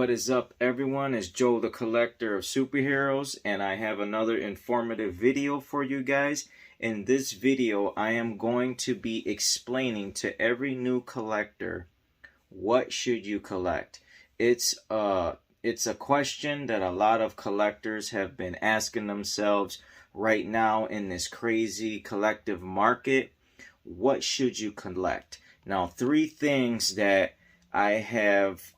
What is up, everyone? It's Joe, the collector of superheroes, and I have another informative video for you guys. In this video, I am going to be explaining to every new collector, what should you collect? It's a question that a lot of collectors have been asking themselves right now in this crazy collective market. What should you collect? Now, three things that I have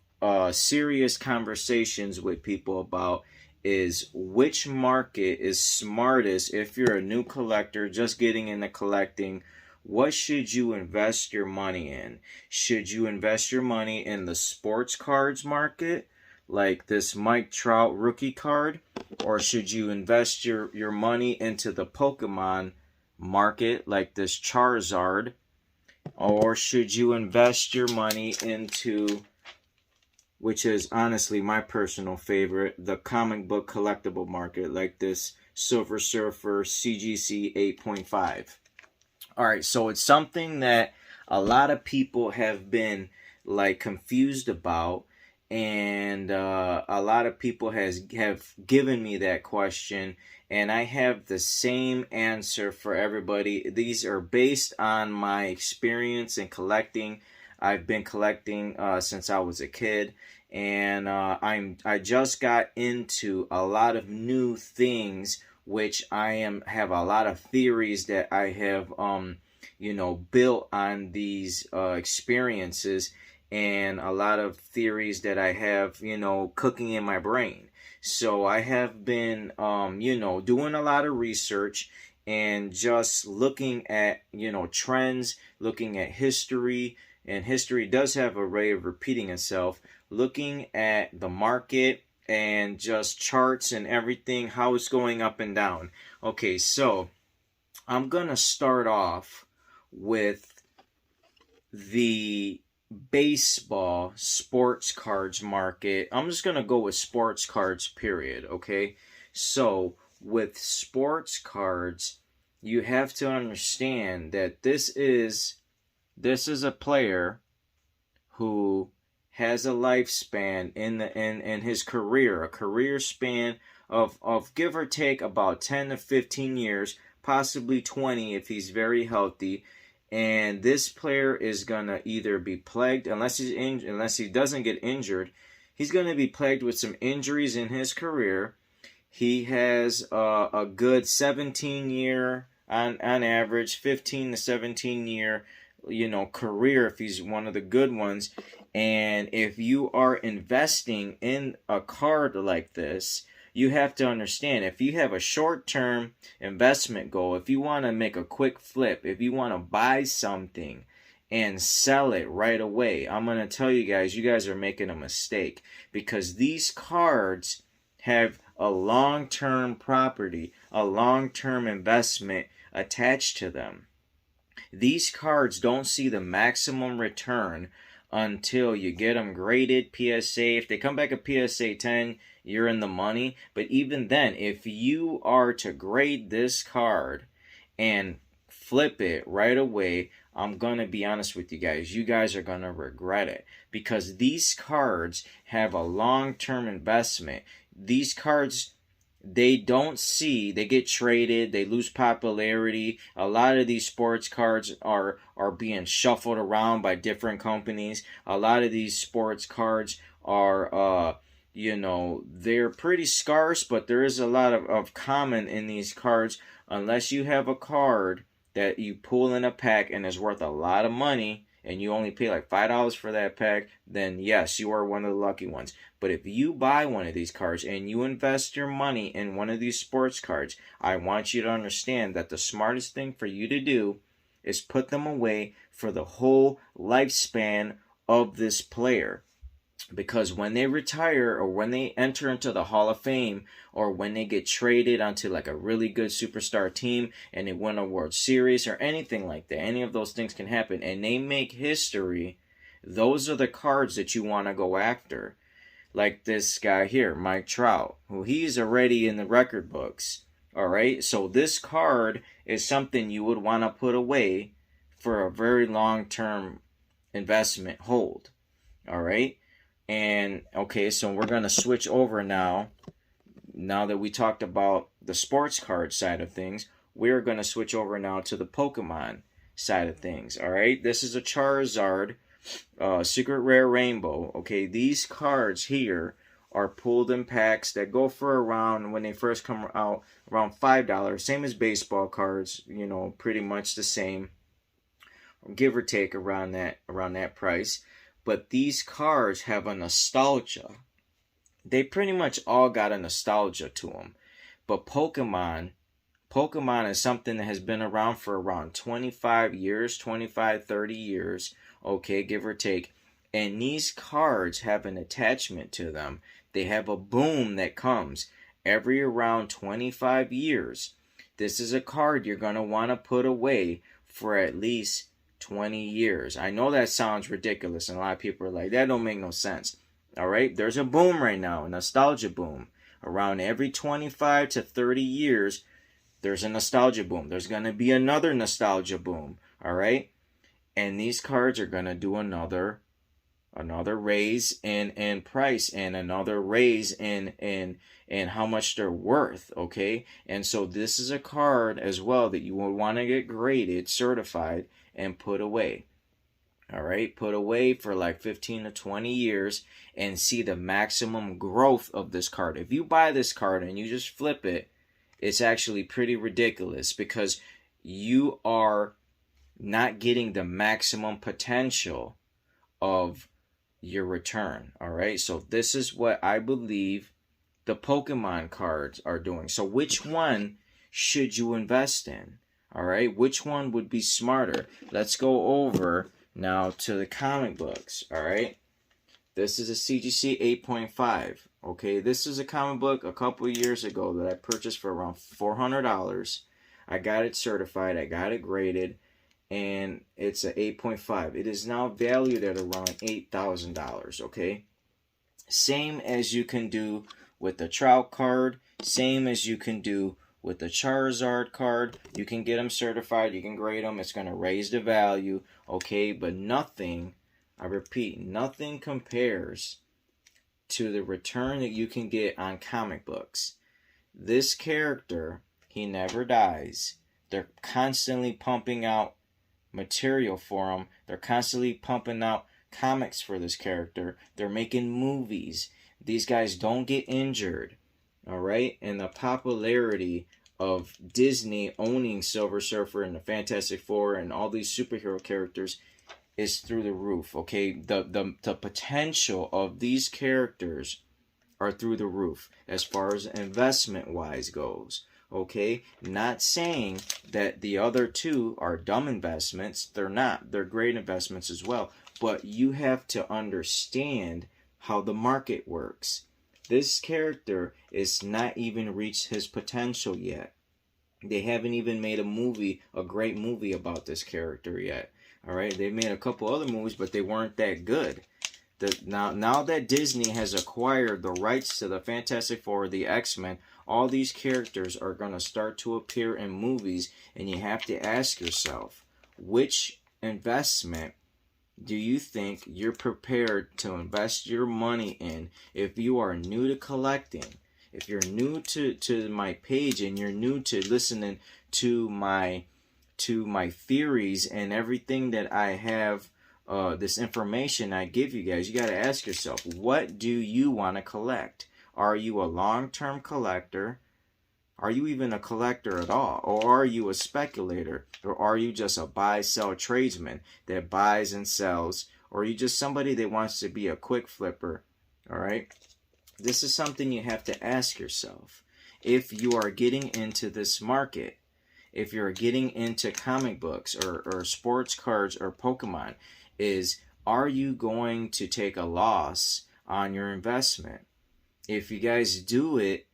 serious conversations with people about is which market is smartest if you're a new collector just getting into collecting. What should you invest your money in? Should you invest your money in the sports cards market, like this Mike Trout rookie card, or should you invest your money into the Pokemon market, like this Charizard, or should you invest your money into, which is honestly my personal favorite, the comic book collectible market, like this Silver Surfer CGC 8.5. Alright, so it's something that a lot of people have been like confused about, and a lot of people have given me that question, and I have the same answer for everybody. These are based on my experience in collecting. I've been collecting since I was a kid, and I just got into a lot of new things, which have a lot of theories that I have built on these experiences, and a lot of theories that I have cooking in my brain. So I have been doing a lot of research and just looking at trends, looking at history. And history does have a way of repeating itself, looking at the market and just charts and everything, how it's going up and down. Okay, so I'm going to start off with the baseball sports cards market. I'm just going to go with sports cards, period, okay? So with sports cards, you have to understand that this is a player who has a lifespan in his career, a career span of give or take about 10 to 15 years, possibly 20 if he's very healthy. And this player is gonna either be plagued, unless he doesn't get injured, he's gonna be plagued with some injuries in his career. He has a good 17-year on average, 15 to 17-year career if he's one of the good ones. And if you are investing in a card like this, you have to understand, if you have a short-term investment goal, if you want to make a quick flip, if you want to buy something and sell it right away, I'm going to tell you guys are making a mistake, because these cards have a long-term property, a long-term investment attached to them. These cards don't see the maximum return until you get them graded PSA. If they come back a PSA 10, you're in the money. But even then, if you are to grade this card and flip it right away, I'm going to be honest with you guys are going to regret it, because these cards have a long-term investment. These cards, they get traded, they lose popularity. A lot of these sports cards are being shuffled around by different companies. A lot of these sports cards are they're pretty scarce, but there is a lot of common in these cards. Unless you have a card that you pull in a pack and is worth a lot of money, and you only pay like $5 for that pack, then yes, you are one of the lucky ones. But if you buy one of these cards and you invest your money in one of these sports cards, I want you to understand that the smartest thing for you to do is put them away for the whole lifespan of this player. Because when they retire, or when they enter into the Hall of Fame, or when they get traded onto like a really good superstar team and they win a World Series or anything like that, any of those things can happen, and they make history, those are the cards that you want to go after. Like this guy here, Mike Trout, who he's already in the record books. Alright, so this card is something you would want to put away for a very long-term investment hold. Alright? And okay, so we're going to switch over now. Now that we talked about the sports card side of things, we're going to switch over now to the Pokemon side of things. All right, this is a Charizard Secret Rare Rainbow. Okay, these cards here are pulled in packs that go for around, when they first come out, around $5. Same as baseball cards, you know, pretty much the same, give or take around that price. But these cards have a nostalgia. They pretty much all got a nostalgia to them. But Pokemon is something that has been around for around 25 years, 25, 30 years, okay, give or take. And these cards have an attachment to them. They have a boom that comes every around 25 years. This is a card you're going to want to put away for at least 20 years. I know that sounds ridiculous, and a lot of people are like, that don't make no sense. All right, there's a boom right now, a nostalgia boom. Around every 25 to 30 years, there's a nostalgia boom. There's going to be another nostalgia boom, all right? And these cards are going to do another raise in price, and another raise in how much they're worth, okay? And so this is a card as well that you will want to get graded, certified, and put away. All right, put away for like 15 to 20 years and see the maximum growth of this card. If you buy this card and you just flip it, it's actually pretty ridiculous, because you are not getting the maximum potential of your return. All right, so this is what I believe the Pokemon cards are doing. So which one should you invest in? All right, which one would be smarter? Let's go over now to the comic books. All right, this is a CGC 8.5. Okay, this is a comic book a couple of years ago that I purchased for around $400. I got it certified, I got it graded, and it's an 8.5. It is now valued at around $8,000. Okay, same as you can do with the Trout card, same as you can do with the Charizard card. You can get them certified, you can grade them, it's going to raise the value, okay? But nothing, I repeat, nothing compares to the return that you can get on comic books. This character, he never dies. They're constantly pumping out material for him. They're constantly pumping out comics for this character. They're making movies. These guys don't get injured. All right, and the popularity of Disney owning Silver Surfer and the Fantastic Four and all these superhero characters is through the roof. Okay, the potential of these characters are through the roof as far as investment wise goes. Okay, not saying that the other two are dumb investments. They're not. They're great investments as well. But you have to understand how the market works. This character is not even reached his potential yet. They haven't even made a great movie about this character yet. All right, they made a couple other movies, but they weren't that good. Now that Disney has acquired the rights to the Fantastic Four, the X-Men, all these characters are going to start to appear in movies, and you have to ask yourself, which investment do you think you're prepared to invest your money in if you are new to collecting? If you're new to my page and you're new to listening to my theories and everything that I have, this information I give you guys, you got to ask yourself, what do you want to collect? Are you a long-term collector? Are you even a collector at all? Or are you a speculator? Or are you just a buy-sell tradesman that buys and sells? Or are you just somebody that wants to be a quick flipper? All right? This is something you have to ask yourself. If you are getting into this market, if you're getting into comic books or sports cards or Pokemon, are you going to take a loss on your investment? If you guys do it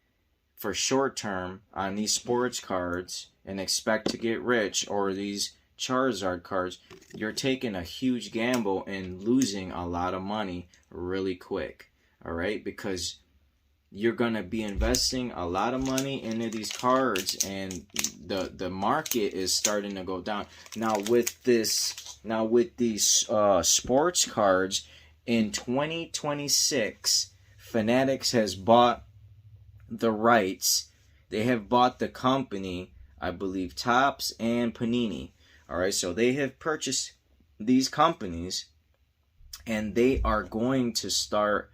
for short term on these sports cards and expect to get rich, or these Charizard cards, you're taking a huge gamble and losing a lot of money really quick. All right, because you're going to be investing a lot of money into these cards, and the market is starting to go down. Now with these sports cards, In 2026, Fanatics has bought the rights. They have bought the company, I believe, Topps and Panini. All right, so they have purchased these companies, and they are going to start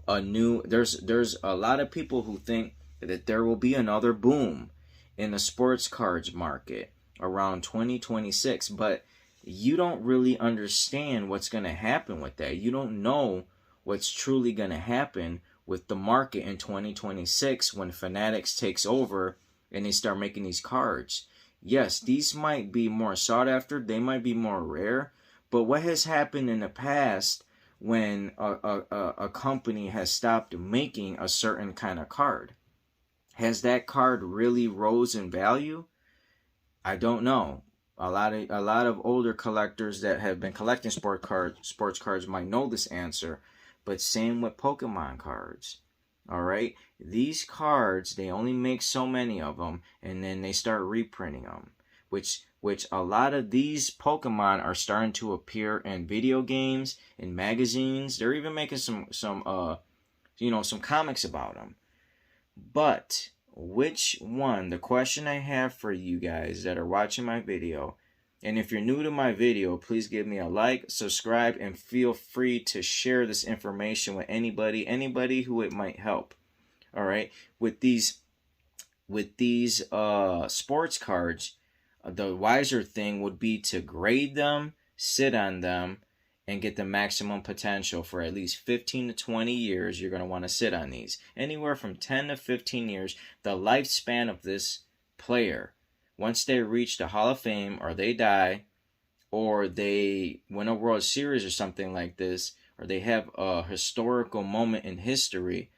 a new. There's a lot of people who think that there will be another boom in the sports cards market around 2026, but you don't really understand what's going to happen with that. You don't know what's truly going to happen with the market in 2026 when Fanatics takes over and they start making these cards. Yes, these might be more sought after, they might be more rare, but what has happened in the past when a company has stopped making a certain kind of card? Has that card really rose in value? I don't know. A lot of older collectors that have been collecting sports cards might know this answer, but same with Pokemon cards. All right, these cards, they only make so many of them, and then they start reprinting them, which a lot of these Pokemon are starting to appear in video games, in magazines. They're even making some comics about them. But which one, the question I have for you guys that are watching my video, and if you're new to my video, please give me a like, subscribe, and feel free to share this information with anybody who it might help. All right, with these sports cards, the wiser thing would be to grade them, sit on them, and get the maximum potential for at least 15 to 20 years. You're going to want to sit on these. Anywhere from 10 to 15 years, the lifespan of this player. Once they reach the Hall of Fame, or they die, or they win a World Series or something like this, or they have a historical moment in history,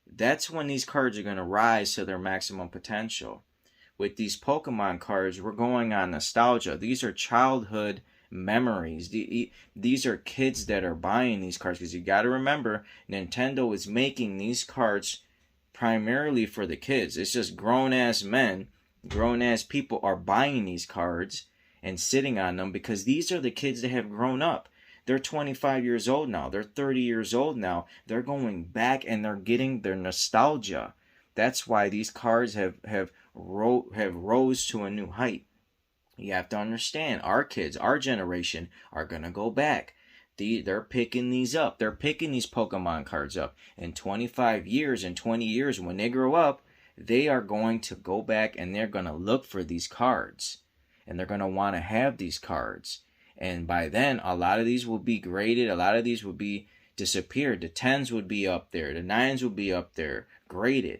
that's when these cards are going to rise to their maximum potential. With these Pokemon cards, we're going on nostalgia. These are childhood memories. These are kids that are buying these cards, because you got to remember, Nintendo is making these cards primarily for the kids. It's just grown-ass men, grown-ass people are buying these cards and sitting on them because these are the kids that have grown up. They're 25 years old now. They're 30 years old now. They're going back and they're getting their nostalgia. That's why these cards have rose to a new height. You have to understand, our kids, our generation, are going to go back. They're picking these up. They're picking these Pokemon cards up. In 25 years, in 20 years, when they grow up, they are going to go back and they're going to look for these cards. And they're going to want to have these cards. And by then, a lot of these will be graded. A lot of these will be disappeared. The 10s would be up there. The 9s would be up there, graded.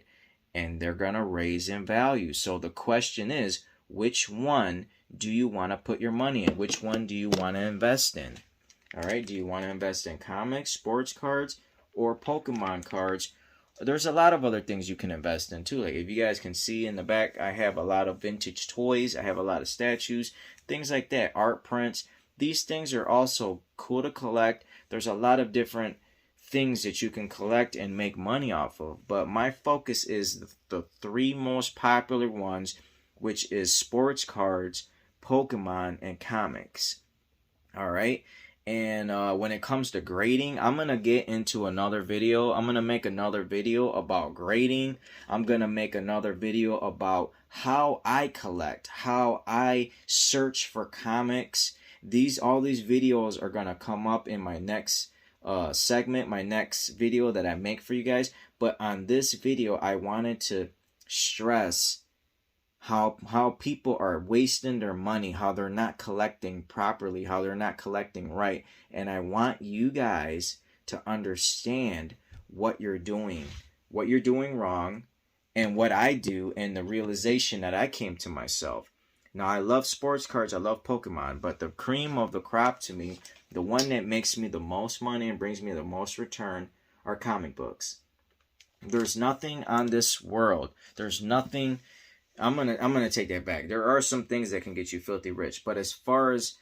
And they're going to raise in value. So the question is, which one do you want to put your money in? Which one do you want to invest in? All right, do you want to invest in comics, sports cards, or Pokemon cards? There's a lot of other things you can invest in too. Like if you guys can see in the back, I have a lot of vintage toys. I have a lot of statues, things like that, art prints. These things are also cool to collect. There's a lot of different things that you can collect and make money off of. But my focus is the three most popular ones, which is sports cards, Pokemon, and comics. All right. And when it comes to grading, I'm going to get into another video. I'm going to make another video about grading. I'm going to make another video about how I collect, how I search for comics. All these videos are going to come up in my next segment, my next video that I make for you guys. But on this video, I wanted to stress how people are wasting their money, how they're not collecting properly, how they're not collecting right. And I want you guys to understand what you're doing wrong, and what I do, and the realization that I came to myself. Now, I love sports cards, I love Pokemon, but the cream of the crop to me, the one that makes me the most money and brings me the most return, are comic books. There's nothing on this world. There's nothing. I'm gonna take that back. There are some things that can get you filthy rich, but as far as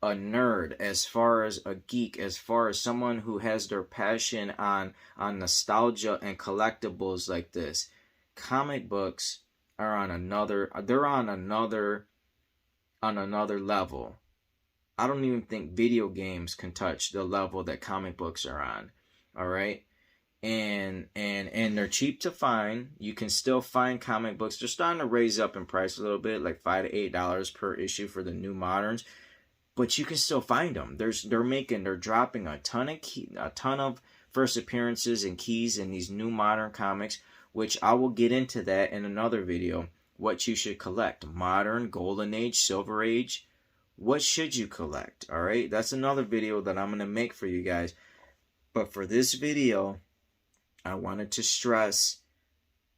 a nerd, as far as a geek, as far as someone who has their passion on nostalgia and collectibles like this, comic books are on another level. I don't even think video games can touch the level that comic books are on. All right. And they're cheap to find. You can still find comic books. They're starting to raise up in price a little bit, like $5 to $8 per issue for the new moderns. But you can still find them. They're dropping a ton of first appearances and keys in these new modern comics, which I will get into that in another video. What you should collect: modern, golden age, silver age. What should you collect? All right, that's another video that I'm gonna make for you guys. But for this video, I wanted to stress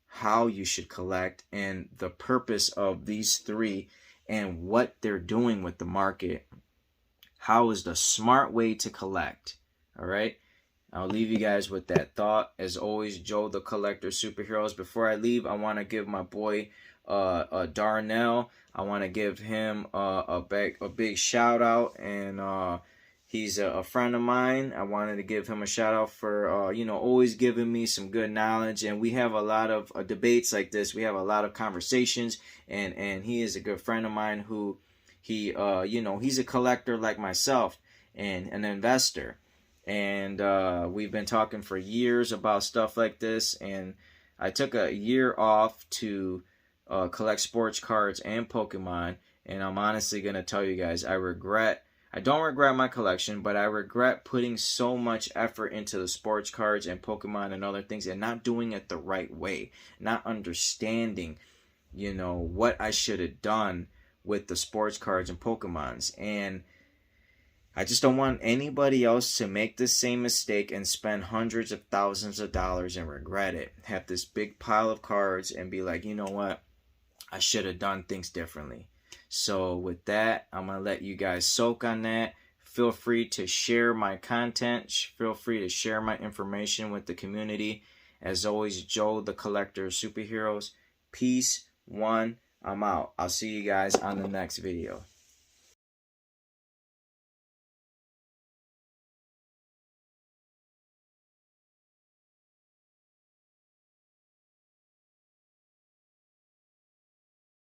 how you should collect and the purpose of these three and what they're doing with the market. How is the smart way to collect? All right. I'll leave you guys with that thought. As always, Joe the Collector Superheroes. Before I leave, I want to give my boy Darnell, I want to give him a big shout out, and he's a friend of mine. I wanted to give him a shout out for always giving me some good knowledge, and we have a lot of debates like this. We have a lot of conversations, and he is a good friend of mine who he's a collector like myself and an investor. And we've been talking for years about stuff like this. And I took a year off to collect sports cards and Pokemon. And I'm honestly going to tell you guys, I don't regret my collection, but I regret putting so much effort into the sports cards and Pokemon and other things and not doing it the right way. Not understanding, what I should have done with the sports cards and Pokemons. And I just don't want anybody else to make the same mistake and spend hundreds of thousands of dollars and regret it. Have this big pile of cards and be like, you know what? I should have done things differently. So with that, I'm going to let you guys soak on that. Feel free to share my content. Feel free to share my information with the community. As always, Joe the Collector of Superheroes. Peace. I'm out. I'll see you guys on the next video.